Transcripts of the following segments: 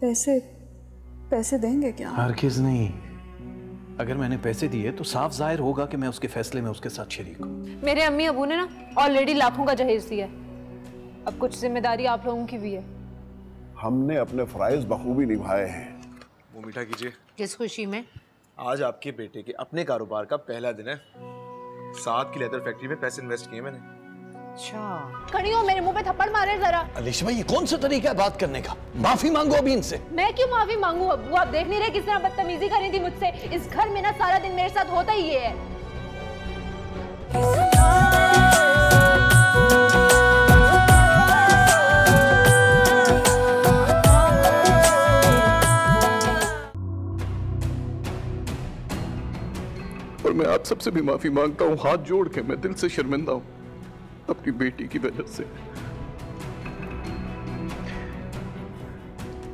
पैसे पैसे देंगे क्या? हरगिज़ नहीं। अगर मैंने पैसे दिए तो साफ जाहिर होगा कि मैं उसके फैसले में उसके साथ शरीक हूँ। मेरे अम्मी अबू ने ना ऑलरेडी लाखों का जहेज दिया है, अब कुछ जिम्मेदारी आप लोगों की भी है। हमने अपने फराइज बखूबी निभाए हैं। वो मीठा कीजिए। किस खुशी में? आज आपके बेटे के अपने कारोबार का पहला दिन है। साथ की लेदर फैक्ट्री में पैसे इन्वेस्ट किए मैंने। अच्छा, खड़ी हो, मेरे मुंह पे थप्पड़ मारे जरा। अलिशा, ये कौन सा तरीका है बात करने का? माफी मांगो अभी इनसे। मैं क्यों माफी मांगू अब्बू? आप देख नहीं रहे किस तरह बदतमीजी करी थी मुझसे? इस घर में ना सारा दिन मेरे साथ होता ही ये है। और मैं आप सबसे भी माफी मांगता हूँ, हाथ जोड़ के। मैं दिल से शर्मिंदा हूँ अपनी बेटी की वजह से।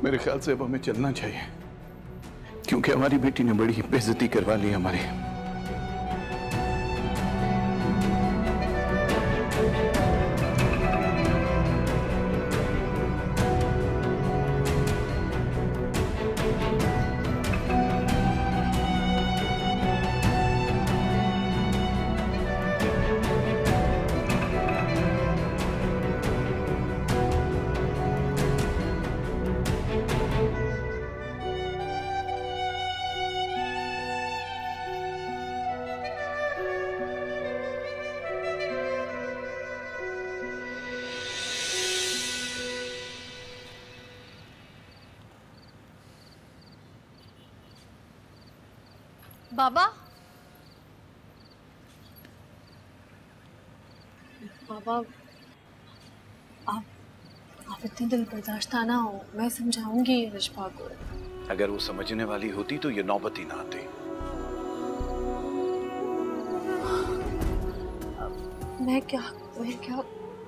मेरे ख्याल से अब हमें चलना चाहिए, क्योंकि हमारी बेटी ने बड़ी बेइज्जती करवा ली हमारी। बाबा, बाबा आप इतने दिल बर्दाश्त ना हो, मैं समझाऊंगी रिश्पा को। अगर वो समझने वाली होती तो ये नौबत ही ना आती।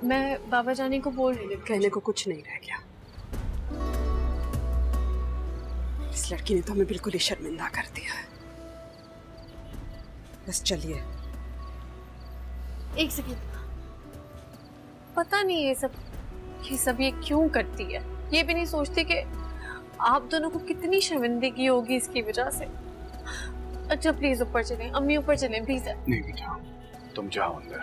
मैं बाबा जानी को बोल रही हूँ। कहने को कुछ नहीं रह गया। इस लड़की ने तो हमें बिल्कुल ही शर्मिंदा कर दिया है। बस चलिए। एक सेकंड, पता नहीं ये सब ये क्यों करती है। ये भी नहीं सोचती कि आप दोनों को कितनी शर्मिंदगी होगी इसकी वजह से। अच्छा प्लीज ऊपर चलें, अम्मी ऊपर चलें प्लीज। नहीं बेटा, तुम जाओ अंदर।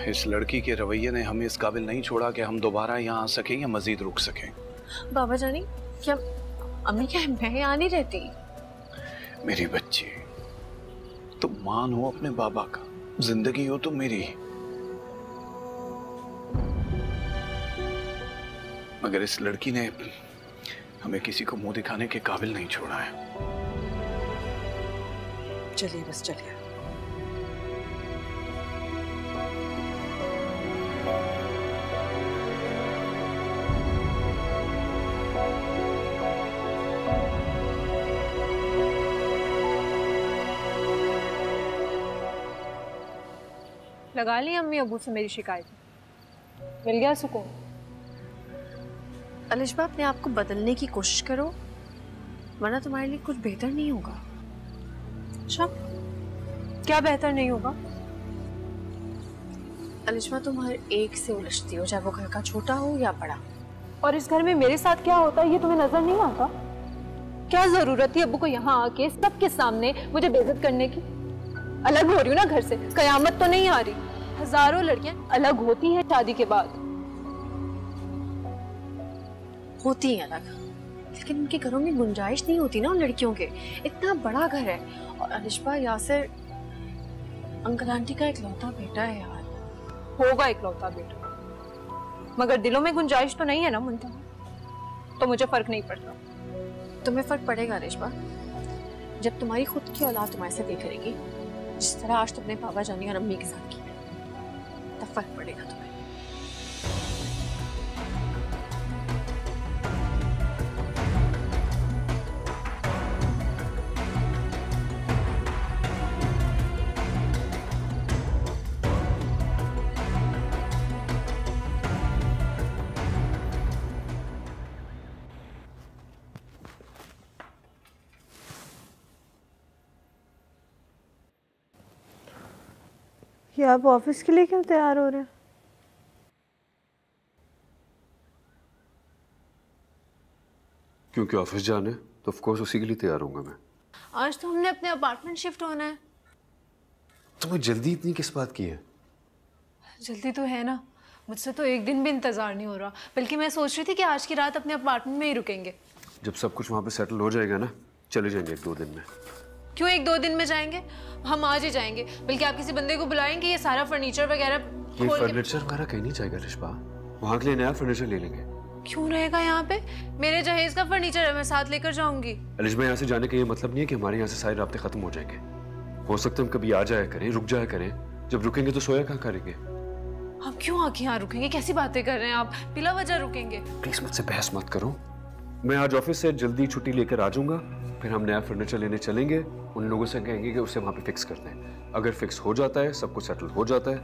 इस लड़की के रवैये ने हमें इस काबिल नहीं छोड़ा कि हम दोबारा यहाँ आ सकें या मजीद रुक सकें। बाबा जानी, क्या अम्मी, क्या मैं यहाँ नहीं रहती? मेरी बच्ची, तुम मान हो अपने बाबा का, जिंदगी हो तो मेरी। मगर इस लड़की ने हमें किसी को मुंह दिखाने के काबिल नहीं छोड़ा है। चलिए, बस चलिए। लगा ली अम्मी अबू से मेरी शिकायत, मिल गया सुकून। अलिशा, अपने आप को बदलने की कोशिश करो, वरना तुम्हारे लिए कुछ बेहतर नहीं होगा। अच्छा, क्या बेहतर नहीं होगा? अलिशा, तुम हर एक से उलझती हो, चाहे वो घर का छोटा हो या बड़ा। और इस घर में मेरे साथ क्या होता है ये तुम्हें नजर नहीं आता? क्या जरूरत थी अब्बू को यहाँ आके सबके सामने मुझे बेइज्जत करने की? अलग हो रही हूँ ना घर से, कयामत तो नहीं आ रही। हजारों लड़कियां अलग होती हैं शादी के बाद। होती हैं अलग, लेकिन उनके घरों में गुंजाइश नहीं होती ना उन लड़कियों के। इतना बड़ा घर है, और अलिशा, यासिर अंकल आंटी का इकलौता बेटा है यार। होगा इकलौता बेटा, मगर दिलों में गुंजाइश तो नहीं है ना मुंतहा, तो मुझे फर्क नहीं पड़ता। तुम्हें फर्क पड़ेगा अलिशा, जब तुम्हारी खुद की औलाद तुम्हारे साथ ये करेगी जिस तरह आज तुमने पापा जानी और अम्मी के साथ किया, तब फर्क पड़ेगा तुम्हें। ये आप ऑफिस के लिए क्यों तैयार हो रहे हैं? क्योंकि ऑफिस जाना है तो ऑफ कोर्स उसी के लिए तैयार होऊंगा मैं। आज तो हमने अपने अपार्टमेंट शिफ्ट होना है। तुम्हें जल्दी इतनी किस बात की है? जल्दी तो है ना, मुझसे तो एक दिन भी इंतजार नहीं हो रहा, बल्कि मैं सोच रही थी कि आज की रात अपने अपार्टमेंट में ही रुकेंगे। जब सब कुछ वहाँ पे सेटल हो जाएगा ना, चले जाएंगे 1-2 दिन में। क्यों 1-2 दिन में जाएंगे? हम आज ही जाएंगे, बल्कि आप किसी बंदे को बुलाएंगे, ये सारा फर्नीचर वगैरह ये फर्नीचर हमारा कहीं नहीं जाएगा रिश्पा, वहाँ के लिए नया फर्नीचर ले लेंगे। क्यों रहेगा यहाँ पे? मेरे जहेज का फर्नीचर है, मैं साथ लेकर जाऊंगी। अलिशबा, यहाँ से जाने का ये मतलब नहीं है कि हमारे यहाँ से सारे राब्ते खत्म हो जाएंगे। हो सकता है हम कभी आ जाया करें, रुक जाया करें, जब रुकेंगे तो सोया कहाँ करेंगे। आप क्यों आके यहाँ रुकेंगे? कैसी बातें कर रहे हैं आप? बिला वजह रुकेंगे? प्लीज मुझसे बहस मत करो। मैं आज ऑफिस से जल्दी छुट्टी लेकर आ जाऊंगा, फिर हम नया फर्नीचर लेने चलेंगे, उन लोगों से कहेंगे कि उसे वहाँ पे फिक्स कर दें। अगर फिक्स हो जाता है, सब कुछ सेटल हो जाता है,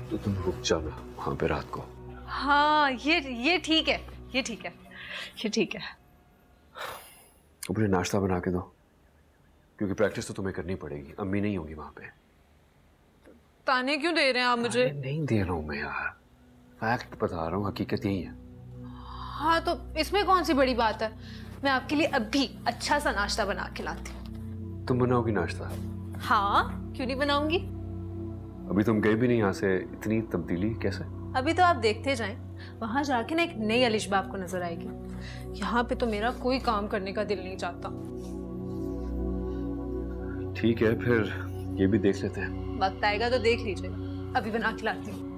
तो तुम रुक जाना वहाँ पे रात को। हाँ, ये ठीक है, ये ठीक है, ये ठीक है। अपने नाश्ता बना के दो, क्योंकि प्रैक्टिस तो तुम्हें करनी पड़ेगी, अम्मी नहीं होंगी वहाँ पे। ताने क्यों दे रहे हैं आप मुझे? नहीं दे रहा हूँ मैं यार, फैक्ट बता रहा हूँ, हकीकत यही है। हाँ तो इसमें कौन सी बड़ी बात है? मैं आपके लिए अभी अच्छा सा नाश्ता बना के लाती हूँ। तुम बनाओगी नाश्ता? हाँ, क्यों नहीं बनाऊंगी? अभी तुम गए भी नहीं यहाँ से, इतनी तब्दीली कैसे? अभी तो आप देखते जाएं, वहां जाके ना एक नई अलिशबा आपको नजर आएगी। यहाँ पे तो मेरा कोई काम करने का दिल नहीं चाहता। ठीक है, फिर ये भी देख लेते हैं। वक्त आएगा तो देख लीजिए, अभी बना के लाती हूँ।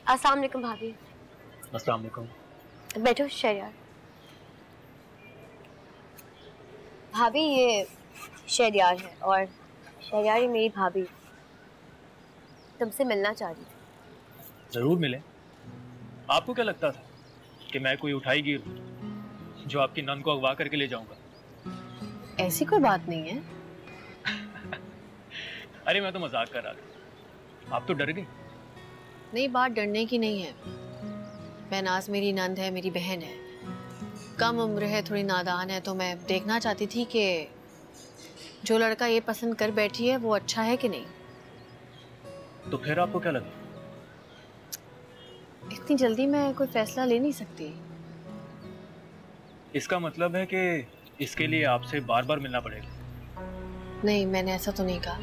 अस्सलाम वालेकुम भाभी। अस्सलाम वालेकुम। बैठो शहरियार। भाभी ये शहरियार है और शहरियार ही मेरी भाभी, तुमसे मिलना चाह रही थी। जरूर मिले। आपको क्या लगता था कि मैं कोई उठाई गिर जो आपकी नन को अगवा करके ले जाऊंगा? ऐसी कोई बात नहीं है। अरे मैं तो मजाक कर रहा था, आप तो डर गई। नहीं, बात डरने की नहीं है। महनाज मेरी नंद है, मेरी बहन है, कम उम्र है, थोड़ी नादान है, तो मैं देखना चाहती थी कि जो लड़का ये पसंद कर बैठी है वो अच्छा है कि नहीं। तो फिर आपको क्या लगा? इतनी जल्दी मैं कोई फैसला ले नहीं सकती। इसका मतलब है कि इसके लिए आपसे बार बार मिलना पड़ेगा? नहीं, मैंने ऐसा तो नहीं कहा।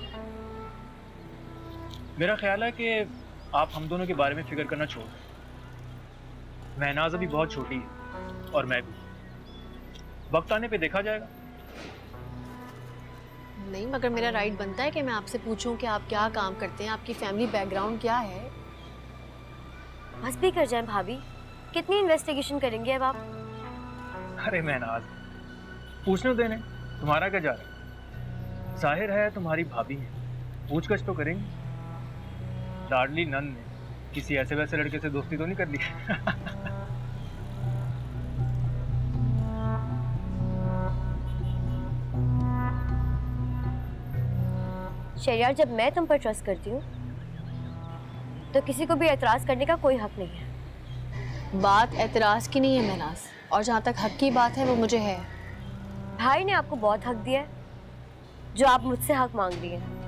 मेरा ख्याल है कि आप हम दोनों के बारे में फिक्र करना छोड़ दें। महनाज अभी बहुत छोटी है और मैं भी, वक्त आने पे देखा जाएगा। नहीं, मगर मेरा राइट बनता है कि मैं आपसे पूछूं कि आप क्या काम करते हैं, आपकी फैमिली बैकग्राउंड क्या है। बस भी कर जाएं भाभी, कितनी इन्वेस्टिगेशन करेंगे अब आप? अरे महनाज, पूछने देने तुम्हारा क्या जा रहा है? जाहिर है तुम्हारी भाभी है, पूछगछ तो करेंगे। लाडली नन ने किसी ऐसे वैसे लड़के से दोस्ती तो नहीं कर ली? शहरियार, जब मैं तुम पर ट्रस्ट करती हूँ तो किसी को भी एतराज करने का कोई हक नहीं है। बात एतराज की नहीं है महनाज, और जहाँ तक हक की बात है वो मुझे है। भाई ने आपको बहुत हक दिया है, जो आप मुझसे हक मांग रही हैं।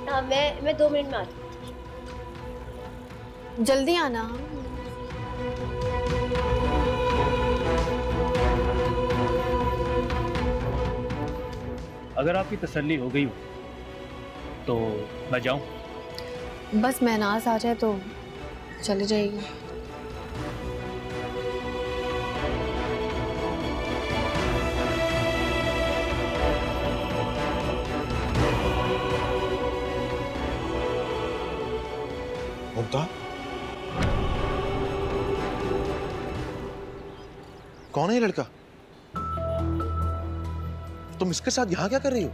हाँ, मैं 2 मिनट में आती हूँ। जल्दी आना। अगर आपकी तसल्ली हो गई हो तो मैं जाऊं? बस महनाज आ जाए तो चले जाएगी। मुमता, कौन है ये लड़का? तुम इसके साथ यहाँ क्या कर रही हो?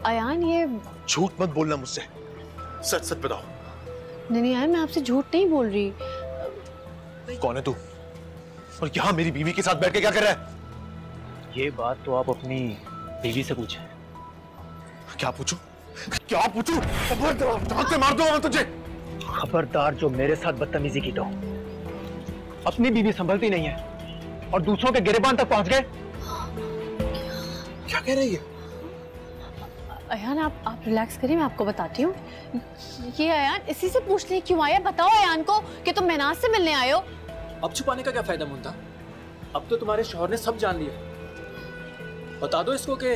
अयान, ये झूठ मत बोलना मुझसे। सच सच बताओ। नहीं यार, मैं आपसे झूठ नहीं बोल रही। कौन है तू और यहाँ मेरी बीवी के साथ बैठ के क्या कर रहा है? ये बात तो आप अपनी बीवी से पूछें। क्या पूछूं? क्या पूछूं? खबरदार से मार दूंगा मैं तुझे। खबरदार जो मेरे साथ बदतमीजी की तो। अपनी बीवी संभलती नहीं है और दूसरों के गिरेबान तक पहुंच गए। क्या कह रही है? अयान आप रिलैक्स करिए, मैं आपको बताती हूँ। ये अयान इसी से पूछने क्यों आया? बताओ अयान को कि तुम महनाज से मिलने आए हो। अब छुपाने का क्या फायदा मुंता? अब तो तुम्हारे शौहर ने सब जान लिया। बता दो इसको कि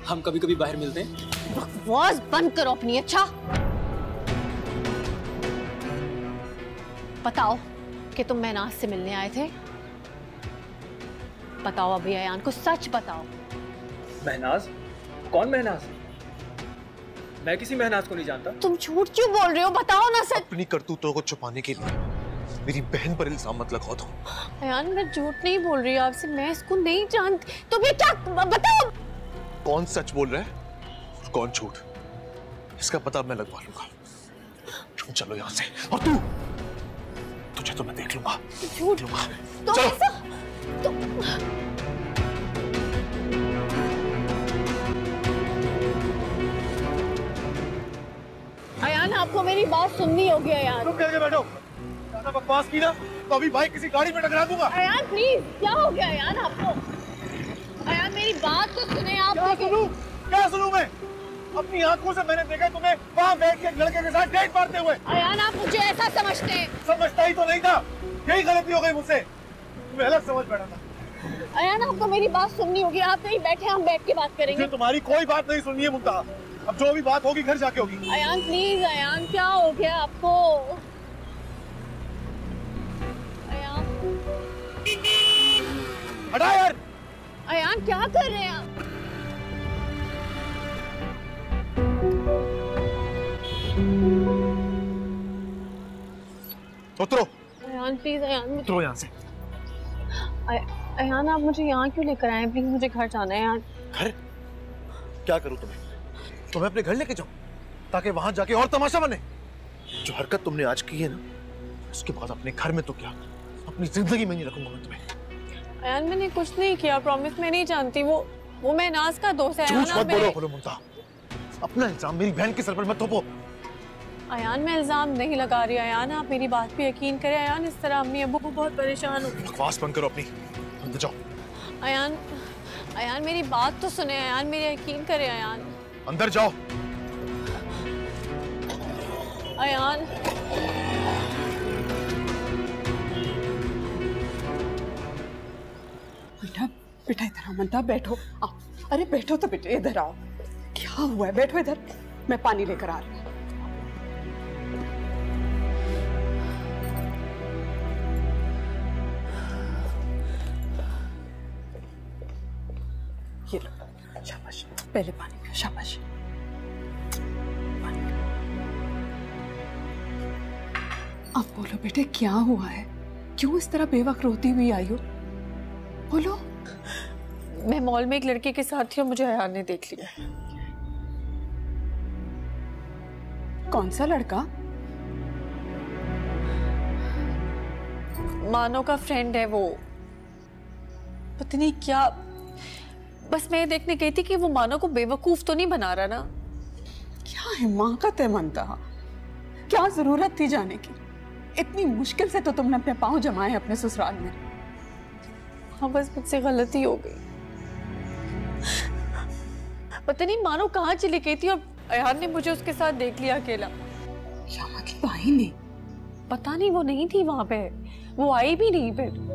हम कभी कभी बाहर मिलते हैं। बकवास बंद करो अपनी। अच्छा बताओ कि तुम महनाज से मिलने आए थे। बताओ अभी अयान को सच बताओ। महनाज? कौन महनाज? मैं किसी महनाज को नहीं जानता। तुम झूठ क्यों बोल रहे हो? बताओ ना सच। अपनी करतूतों को छुपाने के लिए मेरी बहन पर इल्जाम मत लगाओ तुम। अयान मैं झूठ नहीं बोल रही आपसे, मैं इसको नहीं जानती। तुम ये क्या बताओ? कौन सच बोल रहा है और कौन झूठ, इसका पता मैं लगवा लूंगा। तुम चलो यहाँ से। और तुझे तो मैं देख लूंगा। झूठ लूंगा। तो चलो। ऐसा तो... अयान आपको मेरी बात सुननी होगी। अयान तुम करके बैठो। ज्यादा बकवास की ना तो अभी भाई किसी गाड़ी में टकरा दूंगा। अयान प्लीज, क्या हो गया अयान आपको? अयान मेरी बात तो सुने आप। क्या सुनूं मैं? अपनी आंखों से मैंने देखा तुम्हें वहां बैठ के लड़के के साथ डेट मारते हुए। अयान आप मुझे ऐसा समझते हैं? समझता ही तो नहीं था, यही गलती हो गई मुझसे। तुम्हें अलग समझ बैठा था। अयान आपको मेरी बात सुननी होगी। आप कहीं बैठे, हम बैठ के बात करेंगे। तुम्हारी कोई बात नहीं सुननी है मुंता। अब जो भी बात होगी घर जाके होगी। अयान प्लीज, अयान क्या हो गया आपको? अयान हटा यार। अयान क्या कर रहे हैं आप? उतरो। अयान प्लीज, अयान उतरो यहाँ से। अयान आप मुझे यहाँ क्यों लेकर आए? प्लीज मुझे घर जाना है। अयान घर? क्या करूँ तुम्हें अपने घर लेके जाऊं ताकि वहां जाके और तमाशा बने? जो हरकत तुमने आज की है ना, उसके बाद अपने घर में तो क्या, अपनी जिंदगी में नहीं रखूंगा मैं तुम्हें। अयान मैंने कुछ नहीं किया, प्रॉमिस। मैं नहीं जानती। वो महनाज का दोस्त है। झूठ मत बोलो मुंता। अपना इल्जाम मेरी बहन के सर पर मत थोपो। अयान मैं इल्जाम नहीं लगा रही। अयान आप मेरी बात पे यकीन करें। अयान इस तरह अम्मी अब्बू को बहुत परेशान हो। बकवास बंद करो अपनी, अंदर जाओ। अयान मेरी बात तो सुने। अयान मेरे यकीन करें। अयान अंदर जाओ। अयान बेटा बेटा इधर आओ। मंता बैठो। आओ। अरे बैठो तो बेटे, इधर आओ। क्या हुआ है? बैठो इधर, मैं पानी लेकर आ रही हूँ। ये लो, शाबाश। पहले पानी पियो। शाबाश। अब बोलो बेटे, क्या हुआ है? क्यों इस तरह बेवक्त रोती हुई आई हो? बोलो। मैं मॉल में एक लड़के के साथ थी और मुझे अयान ने देख लिया। कौन सा लड़का? मानो का फ्रेंड है वो। पता नहीं क्या, बस मैं ये देखने गई थी कि वो मानो को बेवकूफ तो नहीं बना रहा ना। क्या हिमाकत है मंता, क्या जरूरत थी जाने की? इतनी मुश्किल से तो तुमने अपने पांव जमाए अपने ससुराल में। हाँ बस मुझसे गलती हो गई। पता नहीं मानो कहाँ चली गई थी और अयान ने मुझे उसके साथ देख लिया अकेला। क्या मतलब आई नहीं? पता नहीं, वो नहीं थी वहां पे। वो आई भी नहीं फिर।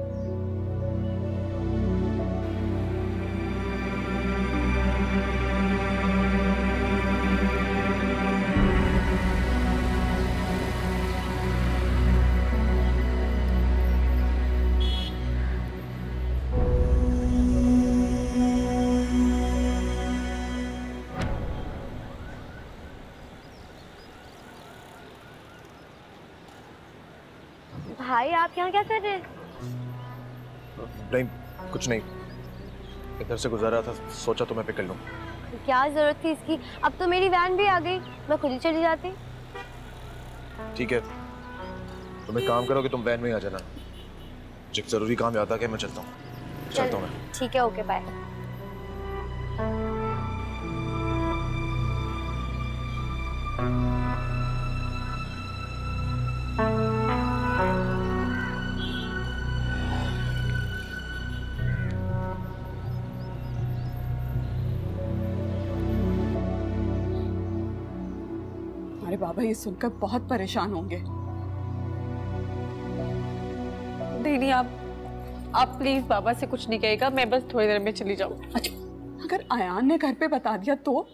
भाई आप यहाँ क्या कर रहे हैं? नहीं कुछ नहीं, इधर से गुजर रहा था, सोचा तुम्हें पिक कर लूं। क्या जरूरत थी इसकी? अब तो मेरी वैन भी आ गई, मैं खुद ही चली जाती। ठीक है, तुम एक काम करो कि तुम वैन में ही आ जाना। जब जरूरी काम याद आ गया मैं चलता हूँ मैं। ठीक है, ओके बाय। हमारे बाबा ये सुनकर बहुत परेशान होंगे। नहीं, आप प्लीज बाबा से कुछ नहीं कहेगा, मैं बस थोड़ी देर में चली जाऊँ। अच्छा, अगर आयान ने घर पे बता दिया तो?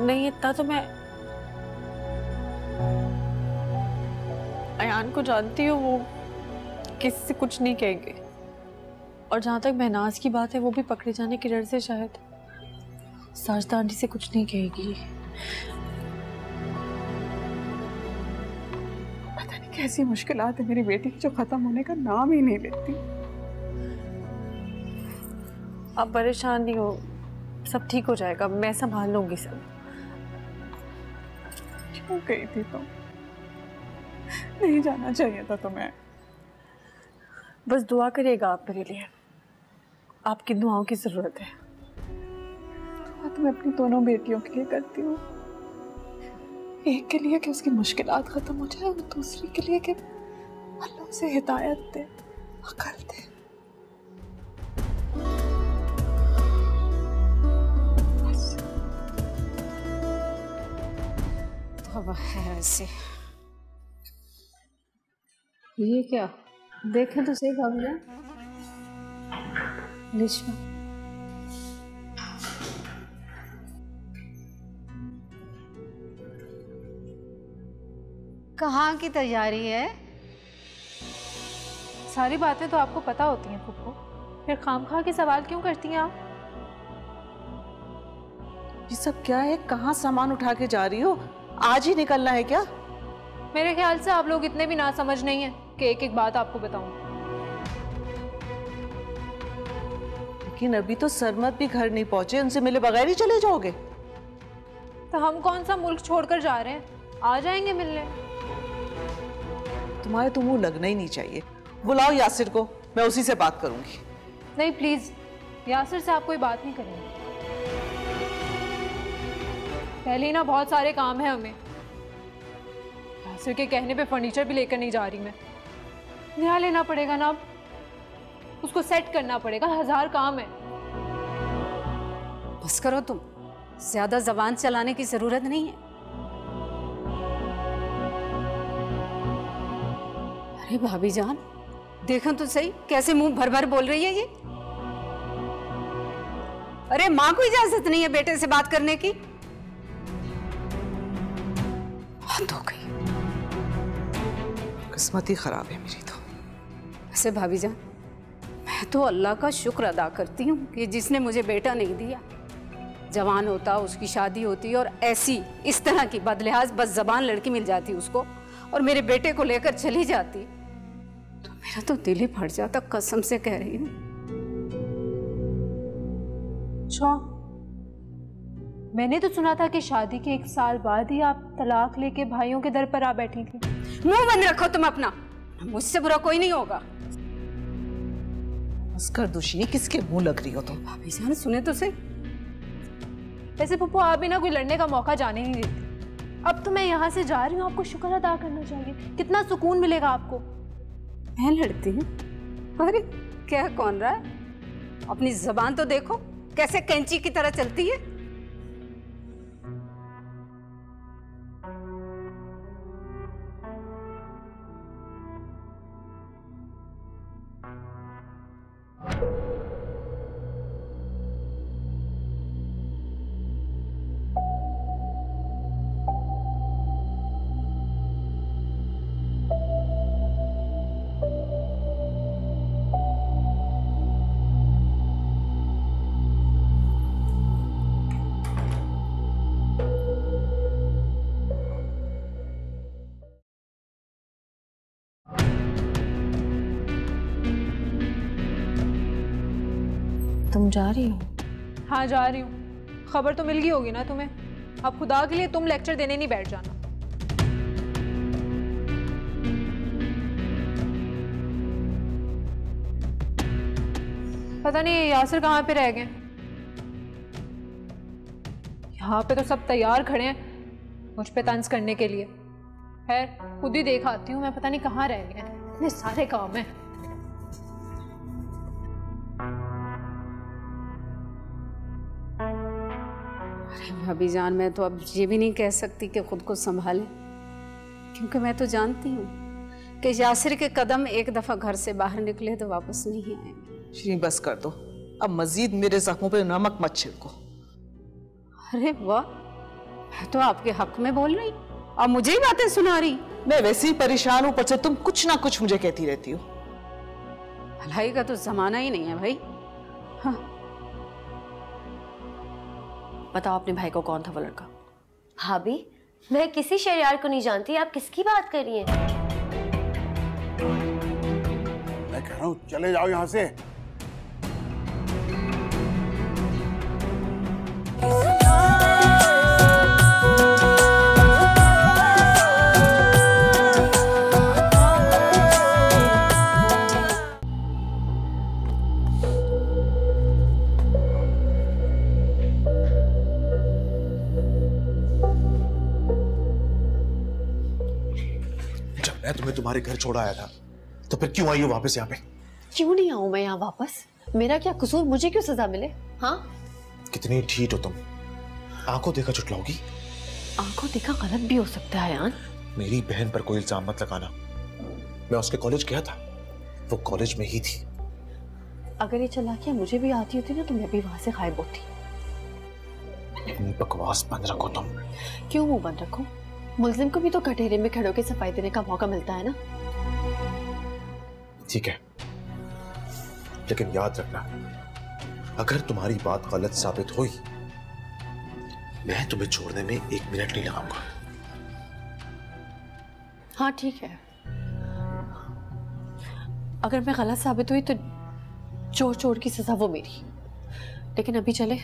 नहीं, इतना तो मैं अयान को जानती हूँ, वो किसी से कुछ नहीं कहेंगे। और जहाँ तक महनाज की बात है, वो भी पकड़े जाने के डर से शायद साजदा आंटी से कुछ नहीं कहेगी। पता नहीं कैसी मुश्किलात है मेरी बेटी की, जो खत्म होने का नाम ही नहीं लेती। आप परेशान नहीं हो, सब ठीक हो जाएगा, मैं संभाल लूंगी सब। क्यों गई थी तुम? नहीं जाना चाहिए था तुम्हें। बस दुआ करिएगा आप मेरे लिए, आपकी दुआओं की जरूरत है। तो मैं अपनी दोनों बेटियों के लिए करती हूँ। एक के लिए कि उसकी मुश्किलात खत्म हो जाए, और दूसरी के लिए कि अल्लाह उसे हिदायत दे, अकल दे। तो है ऐसे। ये क्या देखें तो सही भाभी जान। लिशा, कहाँ की तैयारी है? सारी बातें तो आपको पता होती हैं फुप्पो, फिर खामखा के सवाल क्यों करती हैं आप? ये सब क्या है? कहाँ सामान उठा के जा रही हो? आज ही निकलना है क्या? मेरे ख्याल से आप लोग इतने भी ना समझ नहीं है कि एक एक बात आपको बताऊं। लेकिन अभी तो सरमत भी घर नहीं पहुंचे, उनसे मिले बगैर ही चले जाओगे? तो हम कौन सा मुल्क छोड़कर जा रहे हैं, आ जाएंगे मिलने। तुम्हारे तो मुंह लगना ही नहीं चाहिए। बुलाओ यासिर को, मैं उसी से बात करूंगी। नहीं प्लीज, यासिर से आप कोई बात नहीं करेंगे। पहले ही ना बहुत सारे काम है हमें। यासिर के कहने पे फर्नीचर भी लेकर नहीं जा रही मैं। नया लेना पड़ेगा ना, अब उसको सेट करना पड़ेगा, 1000 काम है। बस करो तुम, ज्यादा जबान चलाने की जरूरत नहीं है। अरे भाभी जान, देखो तो सही कैसे मुंह भर भर बोल रही है ये। अरे माँ को इजाजत नहीं है बेटे से बात करने की। हद हो गई। किस्मत ही खराब है मेरी तो। वैसे भाभी जान, मैं तो अल्लाह का शुक्र अदा करती हूँ कि जिसने मुझे बेटा नहीं दिया। जवान होता, उसकी शादी होती और ऐसी इस तरह की बदलिहाज बस जबान लड़की मिल जाती उसको, और मेरे बेटे को लेकर चली जाती, तो मेरा तो दिल ही फट जाता, कसम से कह रही हूँ। अच्छा, मैंने तो सुना था कि शादी के 1 साल बाद ही आप तलाक लेके भाइयों के दर पर आ बैठी थी। मुंह बंद रखो तुम अपना, मुझसे बुरा कोई नहीं होगा। अस्कर दुश्मनी किसके मुंह लग रही हो तुम? भाभी जान सुने तो सही। वैसे पप्पू, आप भी ना कोई लड़ने का मौका जाने नहीं देती। अब तो मैं यहाँ से जा रही हूँ, आपको शुक्र अदा करना चाहिए। कितना सुकून मिलेगा आपको। मैं लड़ती हूँ? अरे क्या कौन रहा है? अपनी जबान तो देखो कैसे कैंची की तरह चलती है। तुम जा रही हो? हाँ जा रही हूँ। खबर तो मिल गई होगी ना तुम्हें। अब खुदा के लिए तुम लेक्चर देने नहीं बैठ जाना। पता नहीं यासिर कहाँ पे रह गए। यहाँ पे तो सब तैयार खड़े हैं मुझ पे तंज करने के लिए। खैर खुद ही देख आती हूँ मैं, पता नहीं कहाँ रह गए। इतने सारे काम हैं। अरे भाभी जान, मैं तो अब ये भी नहीं कह सकती कि खुद को संभाले, क्योंकि मैं तो जानती हूँ कि यासिर के कदम एक दफा घर से बाहर निकले तो वापस नहीं आएंगे। श्री बस कर दो, अब मजीद मेरे जख्मों पे नमक मत छिड़को। अरे वाह, मैं तो आपके हक में बोल रही, अब मुझे ही बातें सुना रही। मैं वैसे ही परेशान हूँ, ऊपर से तुम कुछ ना कुछ मुझे कहती रहती हो। भलाई का तो जमाना ही नहीं है भाई। हाँ। बताओ अपने भाई को कौन था वो लड़का? भाभी मैं किसी शहरियार को नहीं जानती, आप किसकी बात कर रही हैं? मैं कह रहा हूँ चले जाओ यहाँ से। मैं तुम्हें तुम्हारे घर छोड़ा आया था तो फिर क्यों आई हो वापस यहाँ पे? क्यों नहीं आऊं मैं यहाँ वापस? मेरा क्या कसूर, मुझे क्यों सजा मिले? हाँ कितनी ढीठ हो तुम, आंखों देखा चुटलाओगी? आंखों देखा गलत भी हो सकता है यार। मेरी बहन पर कोई इल्जाम मत लगाना। मैं उसके कॉलेज गया था, वो कॉलेज में ही थी। अगर ये चालाकियां मुझे भी आती होती ना तो मैं भी वहां से गायब होती। अपनी बकवास बंद रखो तुम। क्यों मुंह बंद रखो? मुल्जिम को भी तो कटहरे में खड़े होकर सफाई देने का मौका मिलता है ना। ठीक है, लेकिन याद रखना अगर तुम्हारी बात गलत साबित हुई मैं तुम्हें छोड़ने में 1 मिनट नहीं लगाऊंगा। हाँ ठीक है, अगर मैं गलत साबित हुई तो चोर चोर की सजा वो मेरी। लेकिन अभी चले,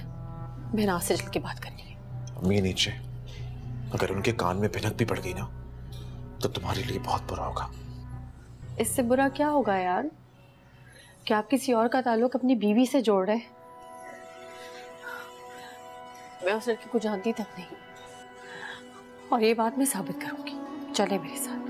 मैं रात से चल के बात करनी है। अम्मी नीचे, अगर उनके कान में भिनक भी पड़ गई ना तो तुम्हारे लिए बहुत बुरा होगा। इससे बुरा क्या होगा यार? क्या आप किसी और का ताल्लुक अपनी बीवी से जोड़ रहे? मैं उस लड़की को जानती तक नहीं, और ये बात मैं साबित करूंगी। चले मेरे साथ।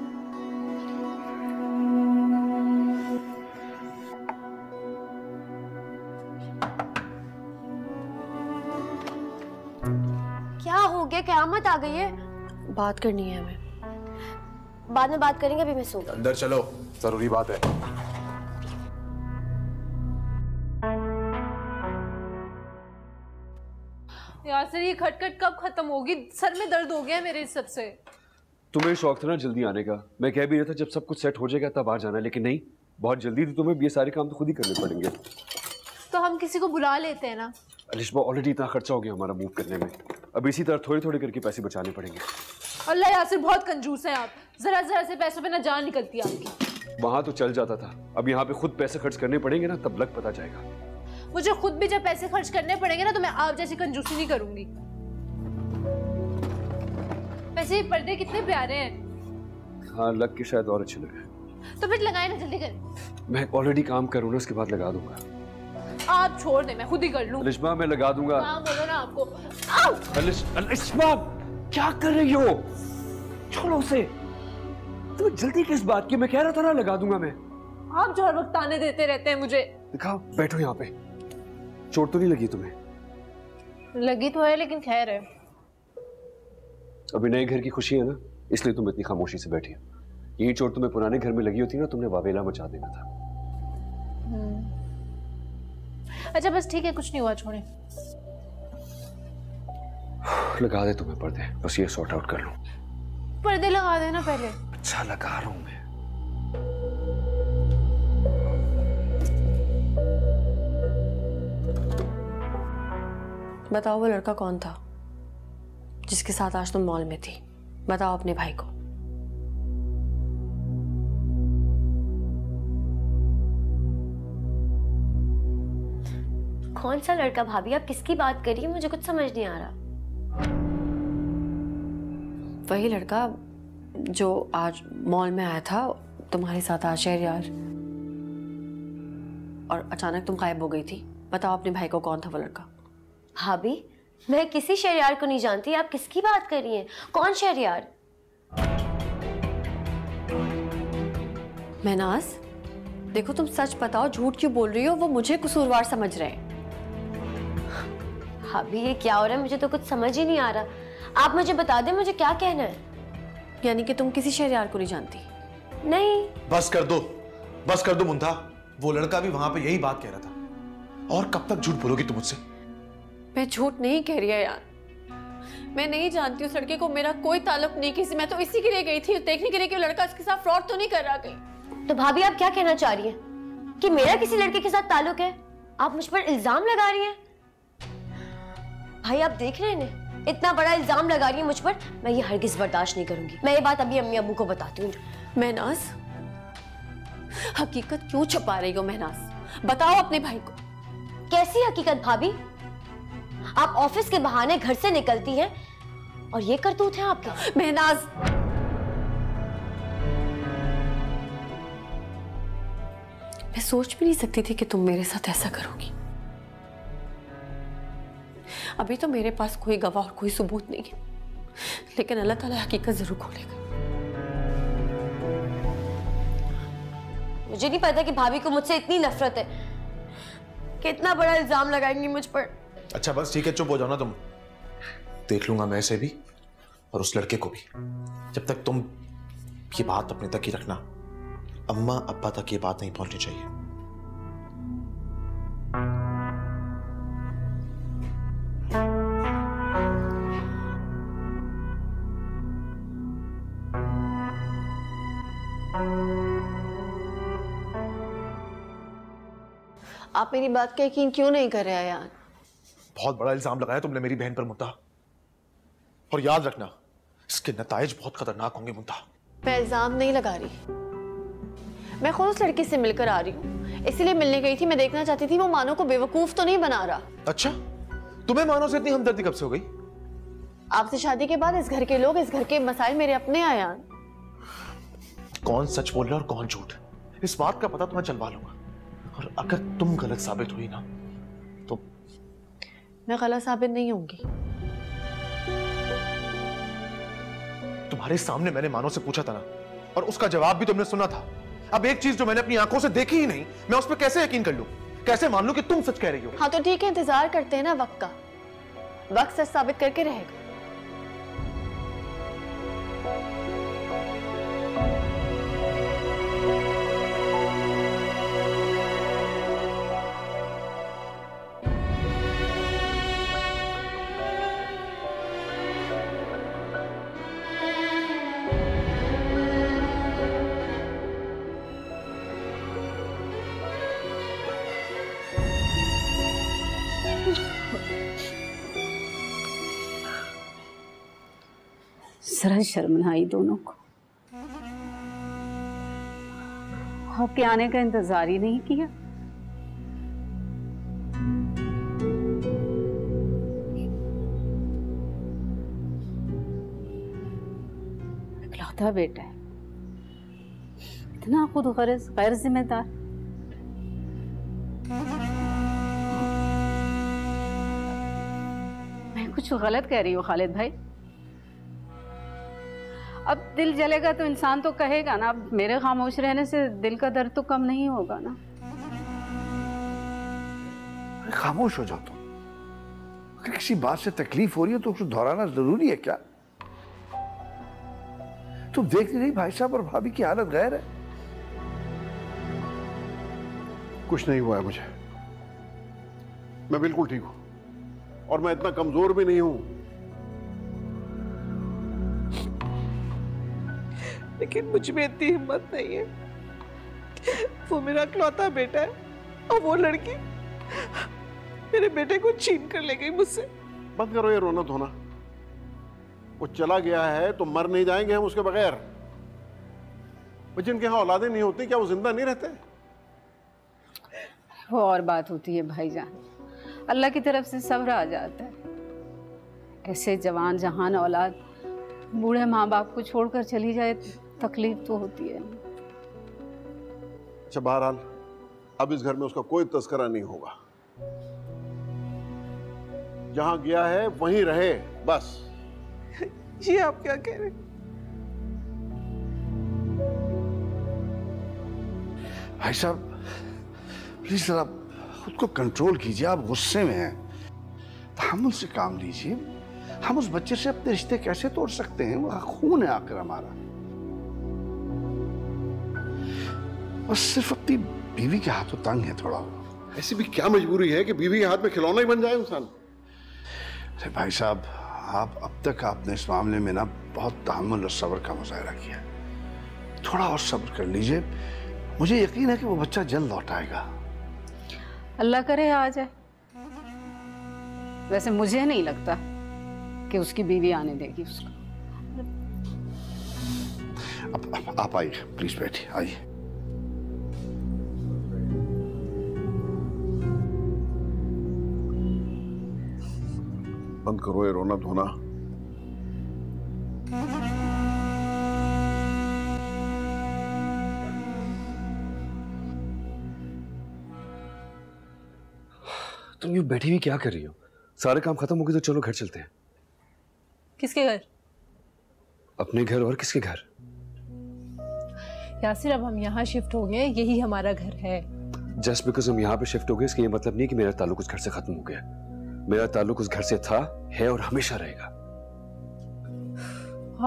क्या हो गया? क़यामत आ गई है? बात करनी है हमें, बाद में बात करेंगे, अभी मैं सो। अंदर चलो, जरूरी बात है। यासिर ये खटखट कब खत्म होगी? सर में दर्द हो गया है मेरे सब से। तुम्हें शौक था ना जल्दी आने का, मैं कह भी रहा था जब सब कुछ सेट हो जाएगा तब आ जाना, लेकिन नहीं, बहुत जल्दी थी तुम्हें, ये सारे काम तो खुद ही करने पड़ेंगे। तो हम किसी को बुला लेते हैं ना। अलिशबा ऑलरेडी इतना खर्चा हो गया हमारा मूव करने में, अब इसी तरह थोड़े थोड़े करके पैसे बचाने पड़ेंगे। अल्लाह यासिर बहुत कंजूस हैं आप, जरा जरा से पैसों पे ना जान निकलती है आपकी। वहां तो चल जाता था, अब यहाँ पे खुद पैसे खर्च करने पड़ेंगे ना, तब लग पता जाएगा। मुझे खुद भी जब पैसे खर्च करने पड़ेंगे ना तो मैं आप जैसी कंजूसी नहीं करूंगी। वैसे ये पर्दे कितने प्यारे हैं। हाँ लग के शायद और अच्छे लगे, तो फिर लगाए ना, जल्दी करें। मैं ऑलरेडी काम करूँ ना, उसके बाद लगा दूंगा। आप छोड़ दे, मैं खुद ही कर लूं। अलिशबा मैं लगा दूंगा। हाँ बोलो ना आपको। अलिशबा क्या कर रही हो? छोड़ो उसे, तुम जल्दी किस बात की? मैं कह रहा था ना लगा दूंगा मैं। आप जो हर वक्त ताने देते रहते हैं मुझे। दिखाओ, बैठो यहाँ पे। चोट तो नहीं लगी तुम्हें? लगी तो है लेकिन खैर है। अभी नए घर की खुशी है ना, इसलिए तुम इतनी खामोशी से बैठी हो। यही चोट तुम्हें पुराने घर में लगी होती ना, तुमने वावेला मचा देना था। अच्छा बस ठीक है, कुछ नहीं हुआ, छोड़े। लगा दे तुम्हें पर्दे, बस ये सॉर्ट आउट कर लूं। पर्दे लगा देना पहले। अच्छा लगा रहा हूं मैं। बताओ वो लड़का कौन था जिसके साथ आज तुम मॉल में थी? बताओ अपने भाई को। कौन सा लड़का भाभी? आप किसकी बात कर रही हैं? मुझे कुछ समझ नहीं आ रहा। वही लड़का जो आज मॉल में आया था तुम्हारे साथ आज शहरयार, और अचानक तुम गायब हो गई थी। बताओ अपने भाई को कौन था वो लड़का? भाभी मैं किसी शहरयार को नहीं जानती। आप किसकी बात कर रही हैं? कौन शहरयार? महनाज देखो, तुम सच बताओ, झूठ क्यों बोल रही हो? वो मुझे कसूरवार समझ रहे हैं। भाभी ये क्या हो रहा है? मुझे तो कुछ समझ ही नहीं आ रहा। आप मुझे बता दें मुझे क्या कहना है। यानी कि तुम किसी शहरयार को नहीं जानती? नहीं। बस कर दो मुंता। वो लड़का भी वहां पे यही बात कह रहा था। और कब तक झूठ बोलोगी तुम मुझसे? मैं झूठ नहीं कह रही है यार, मैं नहीं जानती उस लड़के को, मेरा कोई ताल्लुक नहीं किसी। मैं तो इसी के लिए गई थी, देखने के लिए कि लड़का इसके साथ फ्रॉड तो नहीं कर रहा कहीं। तो भाभी आप क्या कहना चाह रही हैं कि मेरा किसी लड़के के साथ ताल्लुक है? आप मुझ पर इल्जाम लगा रही हैं। भाई आप देख रहे हैं इतना बड़ा इल्जाम लगा रही है मुझ पर। मैं ये हरगिज बर्दाश्त नहीं करूंगी। मैं ये बात अभी अम्मी अब्बू को बताती हूँ। महनाज हकीकत क्यों छुपा रही हो? महनाज बताओ अपने भाई को। कैसी हकीकत भाभी? आप ऑफिस के बहाने घर से निकलती हैं और ये करतूत है आपके। महनाज मैं सोच भी नहीं सकती थी कि तुम मेरे साथ ऐसा करोगी। अभी तो मेरे पास कोई गवाह और कोई सबूत नहीं है, लेकिन अल्लाह ताला हकीकत जरूर खोलेगा। मुझे नहीं पता कि भाभी को मुझसे इतनी नफरत है, कितना बड़ा इल्जाम लगाएंगी मुझ पर। अच्छा बस ठीक है, चुप हो जाओ ना तुम। देख लूंगा मैं इसे भी और उस लड़के को भी। जब तक तुम ये बात अपने तक ही रखना, अम्मा अब्बा तक ये बात नहीं पहुंचनी चाहिए। आप मेरी बात का यकीन क्यों नहीं कर रहे यार? बहुत बड़ा इल्जाम लगाया तुमने मेरी बहन पर मुंता, और याद रखना इसके नताइज बहुत खतरनाक होंगे मुंता। मैं इल्जाम नहीं लगा रही, मैं खुद उस लड़के से मिलकर आ रही हूँ, इसीलिए मिलने गई थी। मैं देखना चाहती थी वो मानो को बेवकूफ तो नहीं बना रहा। अच्छा तुम्हें मानो से इतनी हमदर्दी कब से हो गई? आपसे शादी के बाद इस घर के लोग, इस घर के मसाइल मेरे अपने आए यार। कौन सच बोल रहा है और कौन झूठ, इस बात का पता तो मैं चलवा लूंगा। और अगर तुम गलत साबित हुई ना तो मैं गलत साबित नहीं होंगी। तुम्हारे सामने मैंने मानो से पूछा था ना, और उसका जवाब भी तुमने सुना था। अब एक चीज जो मैंने अपनी आंखों से देखी ही नहीं, मैं उस पर कैसे यकीन कर लूं? कैसे मान लूं कि तुम सच कह रही हो? हाँ तो ठीक है, इंतजार करते हैं ना वक्त का। वक्त सच साबित करके रहेगा। जरा शर्म ना आई दोनों को। आपके आने का इंतजार ही नहीं किया। इकलौता बेटा है, इतना खुद गर्ज गैर जिम्मेदार। मैं कुछ गलत कह रही हूँ खालिद भाई? अब दिल जलेगा तो इंसान तो कहेगा ना। अब मेरे खामोश रहने से दिल का दर्द तो कम नहीं होगा ना। खामोश हो जाओ तुम। अगर किसी बात से तकलीफ हो रही है तो उसको दोहराना जरूरी है क्या? तुम देख नहीं रही भाई साहब और भाभी की हालत गैर है। कुछ नहीं हुआ है मुझे, मैं बिल्कुल ठीक हूं और मैं इतना कमजोर भी नहीं हूं। लेकिन मुझ में इतनी हिम्मत नहीं है। वो मेरा इकलौता बेटा है और वो लड़की मेरे बेटे को छीन कर ले गई मुझसे। बंद करो ये रोना धोना। वो चला गया है तो मर नहीं जाएंगे हम उसके बगैर। वो जिनके यहाँ औलादें नहीं होती क्या वो जिंदा नहीं रहते? वो और बात होती है भाईजान। अल्लाह की तरफ से सब्र आ जाता है। ऐसे जवान जहान औलाद बूढ़े माँ बाप को छोड़कर चली जाए, तकलीफ तो होती है। अच्छा, बहरहाल अब इस घर में उसका कोई तस्करा नहीं होगा। जहां गया है वहीं रहे, बस। ये आप क्या कह रहे हैं? भाई साहब प्लीज जरा खुद को कंट्रोल कीजिए, आप गुस्से में हैं। तहम्मुल से काम लीजिए। हम उस बच्चे से अपने रिश्ते कैसे तोड़ सकते हैं? वो खून है आखिर हमारा। बस सिर्फ अपनी बीवी के हाथों तंग है थोड़ा। ऐसी भी क्या मजबूरी है कि बीवी के हाथ में खिलौना ही बन जाए इंसान? अरे भाई साहब, आप अब तक आपने इस मामले में ना बहुत तहम्मुल और सब्र का मुजाहरा किया। थोड़ा और सब्र कर लीजिए। मुझे यकीन है कि वो बच्चा जल्द लौट आएगा। अल्लाह करे आ जाए। वैसे मुझे नहीं लगता कि उसकी बीवी आने देगी उसको। अब आप आइए, प्लीज बैठिए, आइए। बंद करो ये रोना धोना। तुम यूं बैठी हुई क्या कर रही हो? सारे काम खत्म हो गए तो चलो घर चलते हैं। किसके घर? अपने घर। और किसके घर? यासिर, अब हम यहाँ शिफ्ट हो गए, यही हमारा घर है। जस्ट बिकॉज हम यहाँ पे शिफ्ट हो गए इसका ये मतलब नहीं कि मेरा ताल्लुक उस घर से खत्म हो गया। मेरा ताल्लुक उस घर से था, है और हमेशा रहेगा।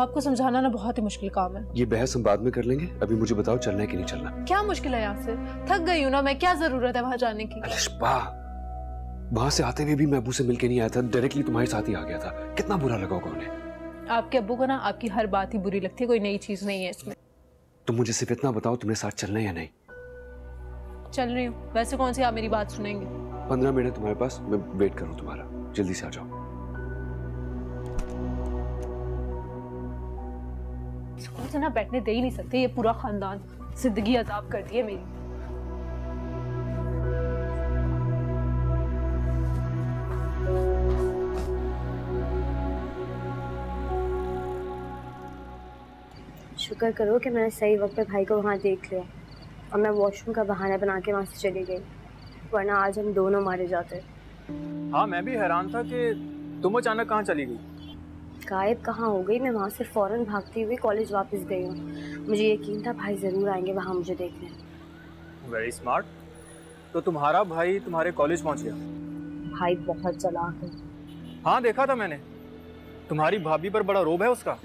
आपको समझाना ना बहुत ही मुश्किल काम है। ये बहस हम बाद में कर लेंगे। अभी मुझे बताओ चलना है कि नहीं चलना? क्या मुश्किल है यासिर? थक गई हूँ ना मैं, क्या जरूरत है वहां जाने की? अलिशबा, वहां से आते हुए भी मैं अबू से मिलके नहीं आया था, डायरेक्टली तुम्हारे साथ ही आ गया था। कितना बुरा लगा होगा उन्हें। आपके अब्बू को ना आपकी हर बात ही बुरी लगती है, कोई नई चीज नहीं है इसमें। तुम मुझे सिर्फ इतना बताओ, तुम्हें साथ चलना है या नहीं? चल रही हूँ। वैसे कौन सी आप मेरी बात सुनेंगे? 15 मिनट तुम्हारे पास, मैं वेट करूँ तुम्हारा। जल्दी से आ जाओ। सुकून से ना बैठने दे ही नहीं सकते ये पूरा खानदान। जिंदगी अजाब कर दी है मेरी। शुक्र करो कि मैंने सही वक्त पे भाई को वहाँ देख लिया और मैं वॉशरूम का बहाना बना के वहाँ से चली गई, वरना आज हम दोनों मारे जाते। हाँ, मैं भी हैरान था कि तुम अचानक कहाँ चली गई। गायब कहाँ हो गई? मैं वहाँ से फौरन भागती हुई कॉलेज वापस गई हूँ। मुझे यकीन था भाई ज़रूर आएंगे वहाँ मुझे देखने। Very smart. तो तुम्हारा भाई तुम्हारे कॉलेज पहुँच गया? भाई बहुत चालाक है। हाँ, देखा था मैंने। तुम्हारी भाभी पर बड़ा रोब है उसका।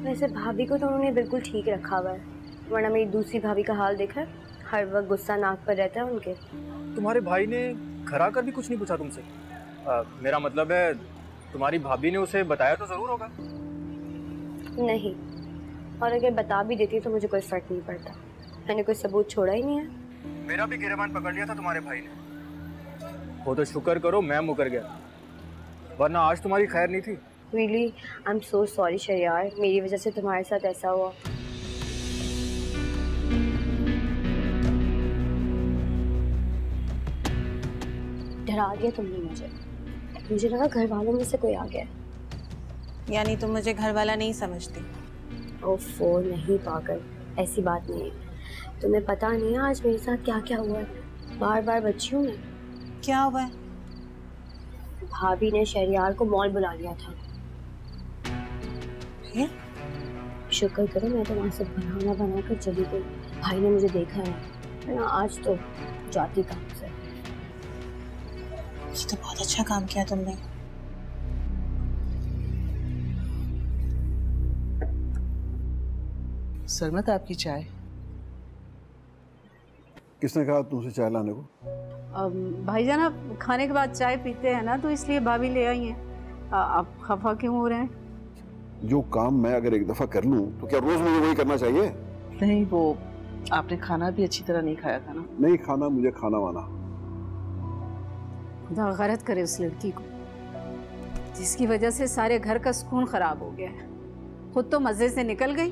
वैसे भाभी को तो उन्होंने बिल्कुल ठीक रखा हुआ है, वरना मेरी दूसरी भाभी का हाल देखा, हर वक्त गुस्सा नाक पर रहता है उनके। तुम्हारे भाई ने घर आकर भी कुछ नहीं पूछा तुमसे? मेरा मतलब है तुम्हारी भाभी ने उसे बताया तो जरूर होगा। नहीं, और अगर बता भी देती तो मुझे कोई फर्क नहीं पड़ता। मैंने कोई सबूत छोड़ा ही नहीं है। मेरा भी गिरबान पकड़ लिया था तुम्हारे भाई ने। वो तो शुक्र करो मैं मुकर गया, वरना आज तुम्हारी खैर नहीं थी। Really, I'm so sorry Shahriar, मेरी वजह से तुम्हारे साथ ऐसा हुआ। डरा दिया तुमने मुझे लगा घर वालों में से कोई आ गया। यानी तुम मुझे घर वाला नहीं समझती? ओफो नहीं पागल, ऐसी बात नहीं है। तुम्हें पता नहीं है आज मेरे साथ क्या क्या हुआ है। बार बार बच्ची हूँ मैं। क्या हुआ है? भाभी ने शहरियार को मॉल बुला लिया था। शुक्र करो मैं तो वहाँ से बहाना बना कर चली गई, भाई ने मुझे देखा है ना। आज तो जाती काम से। ये तो बहुत अच्छा काम किया तुमने। सरमत, आपकी चाय। किसने कहा तुमसे चाय लाने को? भाईजान आप खाने के बाद चाय पीते हैं ना, तो इसलिए भाभी ले आई हैं। आप खफा क्यों हो रहे हैं? जो काम मैं अगर एक दफा कर लूं तो क्या रोज मुझे वही करना चाहिए? नहीं, वो आपने खाना भी अच्छी तरह नहीं खाया था ना। नहीं खाना, मुझे खाना वाना। खुदा गलत करे उस लड़की को जिसकी वजह से सारे घर का सुकून खराब हो गया है। खुद तो मजे से निकल गई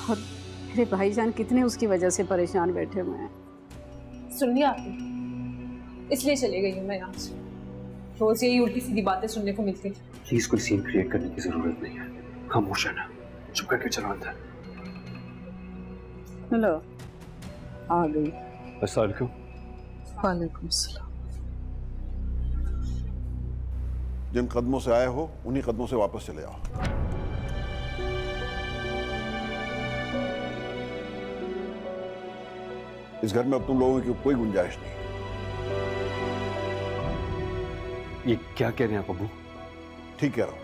और मेरे भाईजान कितने उसकी वजह से परेशान बैठे हुए हैं। सुन लिया आपने? इसलिए चली गई हूँ मैं यहाँ से। रोज यही उल्टी सीधी बातें सुनने को मिलती थी। प्लीज कोई सीन क्रिएट करने की जरूरत नहीं है। खामोश है ना, चुप करके चलो अंदर। हेलो, आ गई। अस्सलाम वालेकुम। वालेकुम सलाम। जिन कदमों से आए हो उन्हीं कदमों से वापस चले आओ। इस घर में अब तुम लोगों की कोई गुंजाइश नहीं। ये क्या कह रहे हैं आप अब्बू? ठीक कह रहा हूं,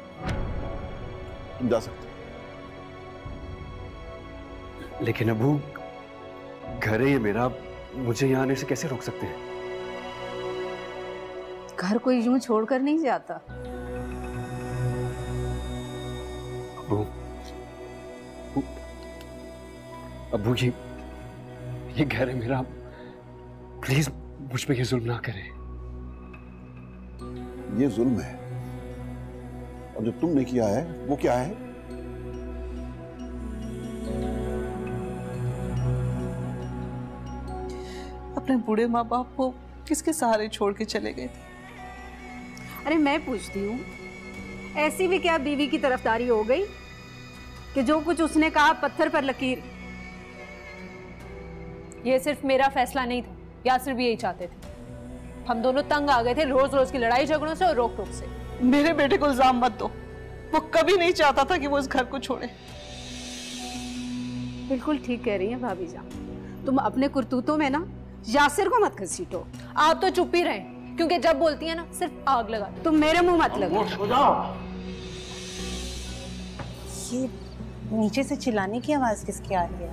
तुम जा सकते हो। लेकिन अब्बू, घर है ये मेरा, मुझे यहाँ आने से कैसे रोक सकते हैं? घर कोई यूं छोड़कर नहीं जाता। अब्बू, अब्बू ये घर है मेरा, प्लीज मुझ पे ये जुल्म ना करें। ये जुल्म है, और जो तुमने किया है वो क्या है? अपने बूढ़े माँ बाप को किसके सहारे छोड़ के चले गए थे? अरे मैं पूछती हूँ, ऐसी भी क्या बीवी की तरफदारी हो गई कि जो कुछ उसने कहा पत्थर पर लकीर? ये सिर्फ मेरा फैसला नहीं था, यासिर भी यही चाहते थे। हम दोनों तंग आ गए थे रोज रोज की लड़ाई झगड़ों से और रोक टोक से। मेरे बेटे को इल्जाम मत दो, वो कभी नहीं चाहता था कि वो इस घर को छोड़े। बिल्कुल ठीक कह रही हैं भाभी जान, तुम अपने करतूतों में ना यासिर को मत घसीटो। आप तो चुप ही रहे, क्योंकि जब बोलती है ना सिर्फ आग लगा। तुम मेरे मुंह मत लगा। ये नीचे से चिल्लाने की आवाज किसकी आ रही है?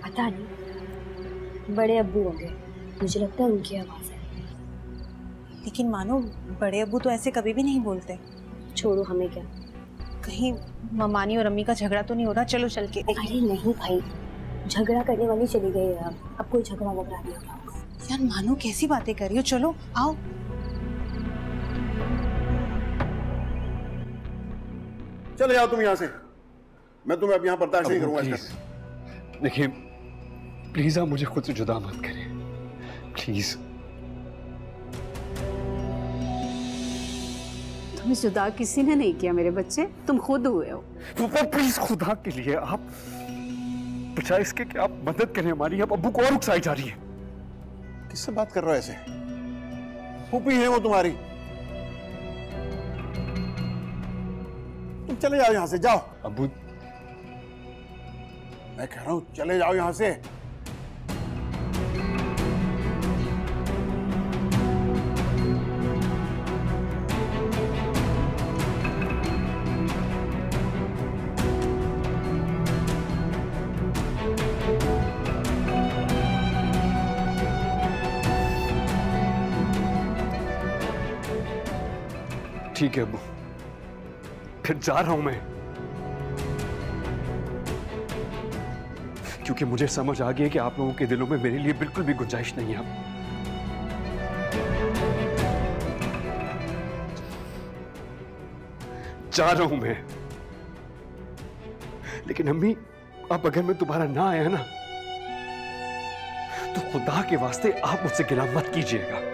पता नहीं, बड़े अब्बू होंगे, मुझे लगता है उनकी आवाज है। लेकिन मानो बड़े अब्बू तो ऐसे कभी भी नहीं बोलते। छोड़ो, हमें क्या, कहीं ममानी और अम्मी का झगड़ा तो नहीं हो रहा? चलो चल के। अरे नहीं भाई, झगड़ा करने वाली चली गई है। अब कोई झगड़ा वगड़ा नहीं होगा। यार मानो कैसी बातें कर रही हो, चलो आओ। चले जाओ तुम यहाँ से, मैं तुम्हें अब यहाँ बर्दाश्त नहीं करूंगा। देखिए प्लीज आप मुझे खुद से जुदा मत करें, प्लीज। तुम्हें जुदा किसी ने नहीं किया मेरे बच्चे, तुम खुद हुए हो। प्लीज खुदा के लिए आप, बचाए इसके कि आप मदद करें हमारी। आप अब्बू को और उकसाई जा रही है। किससे बात कर रहे हो ऐसे? फूफी है वो तुम्हारी। तुम चले जाओ यहाँ से, जाओ। अब्बू, मैं कह रहा हूँ चले जाओ यहाँ से। ठीक है अब्बू, फिर जा रहा हूं मैं, क्योंकि मुझे समझ आ गई कि आप लोगों के दिलों में मेरे लिए बिल्कुल भी गुंजाइश नहीं है। जा रहा हूं मैं। लेकिन अम्मी, अब अगर मैं दोबारा ना आया ना, तो खुदा के वास्ते आप मुझसे गिला मत कीजिएगा।